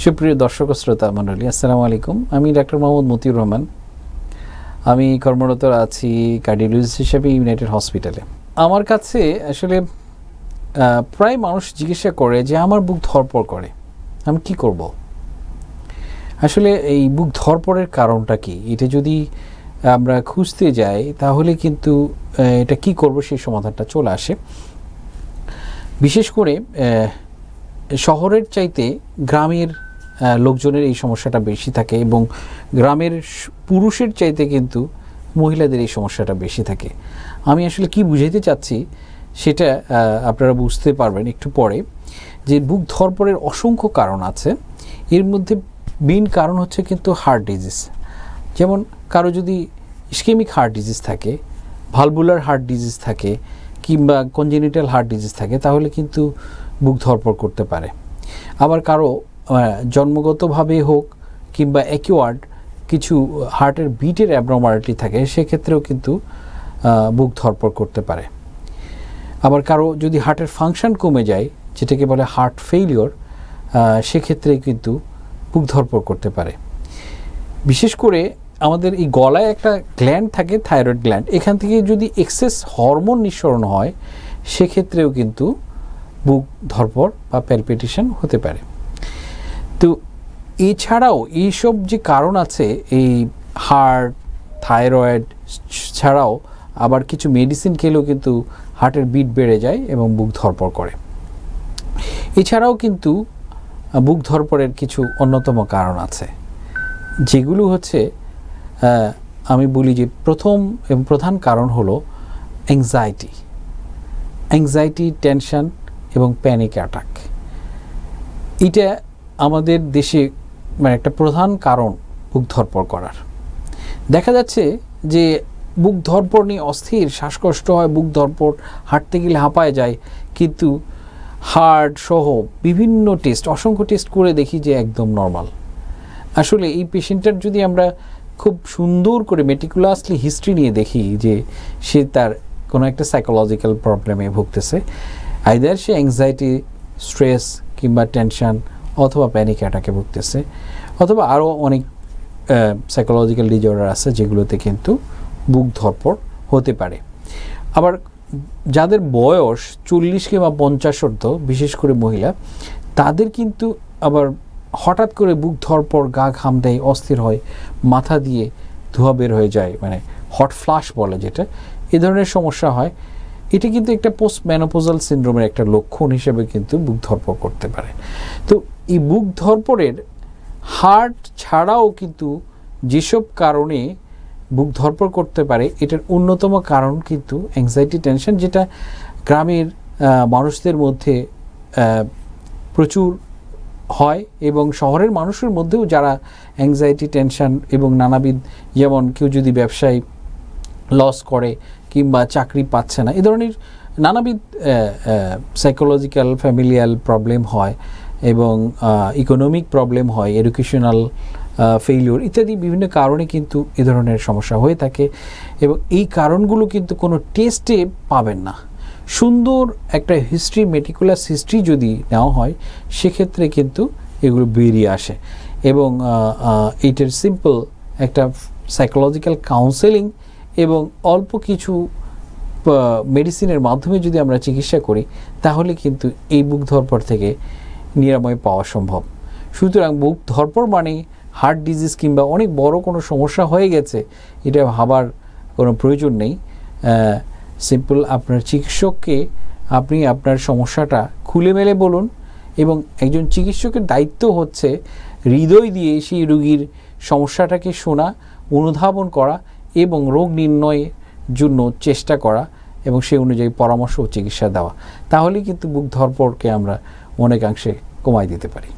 সুপ্রিয় দর্শক ও শ্রোতা মণ্ডলী, আসসালামু আলাইকুম। আমি ডাক্তার মোহাম্মদ মতিউর রহমান। আমি কর্মরত আছি কার্ডিওলজিস্ট হিসেবে ইউনাইটেড হসপিটালে। আমার কাছে আসলে প্রায় মানুষ জিজ্ঞাসা করে যে আমার বুক ধড়ফড় করে, আমি কি করব। আসলে এই বুক ধড়ফড়ের কারণটা কি, এটা যদি আমরা খুঁজতে যাই তাহলে কিন্তু এটা কি করব সেই সমাধানটা চলে আসে। বিশেষ করে শহরের চাইতে গ্রামের লোকজনের এই সমস্যাটা বেশি থাকে এবং গ্রামের পুরুষের চাইতে কিন্তু মহিলাদের এই সমস্যাটা বেশি থাকে। আমি আসলে কি বুঝাইতে চাচ্ছি সেটা আপনারা বুঝতে পারবেন একটু পরে। যে বুক ধড়ফড়ের অসংখ্য কারণ আছে, এর মধ্যে মেইন কারণ হচ্ছে কিন্তু হার্ট ডিজিজ। যেমন কারো যদি ইসকেমিক হার্ট ডিজিজ থাকে, ভালভুলার হার্ট ডিজিজ থাকে কিংবা কনজেনিটাল হার্ট ডিজিজ থাকে, তাহলে কিন্তু বুক ধড়ফড় করতে পারে। আবার কারো জন্মগতভাবে হোক কিংবা অ্যাকিওয়ার্ড কিছু হার্টের বিটের অ্যাবনর্মালিটি থাকে, সেক্ষেত্রেও কিন্তু বুক ধড়ফড় করতে পারে। আবার কারো যদি হার্টের ফাংশন কমে যায়, যেটাকে বলে হার্ট ফেইলিওর, সেক্ষেত্রে কিন্তু বুক ধড়ফড় করতে পারে। বিশেষ করে আমাদের এই গলায় একটা গ্ল্যান্ড থাকে, থাইরয়েড গ্ল্যান্ড, এখান থেকে যদি এক্সেস হরমোন নিঃসরণ হয়, সেক্ষেত্রেও কিন্তু বুক ধড়ফড় বা প্যালপিটেশন হতে পারে। তো এছাড়াও এইসব যে কারণ আছে, এই হার্ট, থাইরয়েড ছাড়াও আবার কিছু মেডিসিন খেলেও কিন্তু হার্টের বিট বেড়ে যায় এবং বুক ধড়ফড় করে। এছাড়াও কিন্তু বুক ধড়ফড়ের কিছু অন্যতম কারণ আছে, যেগুলো হচ্ছে আমি বলি যে প্রথম এবং প্রধান কারণ হলো অ্যাংজাইটি, টেনশন এবং প্যানিক অ্যাটাক। এটা আমাদের দেশে মানে একটা প্রধান কারণ বুক ধড়ফড় করার। দেখা যাচ্ছে যে বুক ধড়ফড় নিয়ে অস্থির, শ্বাসকষ্ট হয়, বুক ধড়ফড়, হাঁটতে গেলে হাঁপায় যায়, কিন্তু হার্ট সহ বিভিন্ন টেস্ট, অসংখ্য টেস্ট করে দেখি যে একদম নর্মাল। আসলে এই পেশেন্টটার যদি আমরা খুব সুন্দর করে মেটিকুলাসলি হিস্ট্রি নিয়ে দেখি যে সে তার কোনো একটা সাইকোলজিক্যাল প্রবলেমে ভুগতেছে, আইদার সে অ্যাংজাইটি, স্ট্রেস কিংবা টেনশন অথবা প্যানিক অ্যাটাকে ভুগতেছে, অথবা আরও অনেক সাইকোলজিক্যাল ডিজঅর্ডার আছে যেগুলোতে কিন্তু বুক ধড়ফড় হতে পারে। আবার যাদের বয়স 40 কিংবা 50 ঊর্ধ্ব, বিশেষ করে মহিলা, তাদের কিন্তু আবার হঠাৎ করে বুক ধড়ফড়, গা ঘাম দেয়, অস্থির হয়, মাথা দিয়ে ধোঁয়া বের হয়ে যায়, মানে হট ফ্লাশ বলে যেটা, এ ধরনের সমস্যা হয়। এটা কিন্তু একটা পোস্ট মেনোপজাল সিনড্রোমের একটা লক্ষণ হিসেবে কিন্তু বুক ধড়ফড় করতে পারে। তো এই বুক ধড়ফড়ের হার্ট ছাড়াও কিন্তু যেসব কারণে বুক ধড়ফড় করতে পারে, এটার অন্যতম কারণ কিন্তু অ্যাংজাইটি, টেনশন, যেটা গ্রামের মানুষদের মধ্যে প্রচুর হয় এবং শহরের মানুষের মধ্যেও যারা অ্যাংজাইটি, টেনশন এবং নানাবিধ, যেমন কেউ যদি ব্যবসায় লস করে কিংবা চাকরি পাচ্ছে না, এ ধরনের নানাবিধ সাইকোলজিক্যাল, ফ্যামিলিয়াল প্রবলেম হয় এবং ইকোনমিক প্রবলেম হয়, এডুকেশনাল ফেইলিওর ইত্যাদি বিভিন্ন কারণে কিন্তু এ ধরনের সমস্যা হয়ে থাকে। এবং এই কারণগুলো কিন্তু কোনো টেস্টে পাবেন না। সুন্দর একটা হিস্ট্রি, মেটিকুলাস হিস্ট্রি যদি নেওয়া হয়, সেক্ষেত্রে কিন্তু এগুলো বেরিয়ে আসে এবং এইটার সিম্পল একটা সাইকোলজিক্যাল কাউন্সেলিং এবং অল্প কিছু মেডিসিনের মাধ্যমে যদি আমরা চিকিৎসা করি, তাহলে কিন্তু এই বুক ধড়ফড় থেকে নিরাময় পাওয়া সম্ভব। সুতরাং বুক ধড়ফড় মানে হার্ট ডিজিজ কিংবা অনেক বড় কোনো সমস্যা হয়ে গেছে, এটা ভাবার কোনো প্রয়োজন নেই। সিম্পল আপনার চিকিৎসককে আপনি আপনার সমস্যাটা খুলে মেলে বলুন, এবং একজন চিকিৎসকের দায়িত্ব হচ্ছে হৃদয় দিয়ে সেই রোগীর সমস্যাটাকে শোনা, অনুধাবন করা এবং রোগ নির্ণয়ের জন্য চেষ্টা করা এবং সেই অনুযায়ী পরামর্শ ও চিকিৎসা দেওয়া। তাহলেই কিন্তু বুক ধড়ফড়কে আমরা অনেকাংশে কমায় দিতে পারি।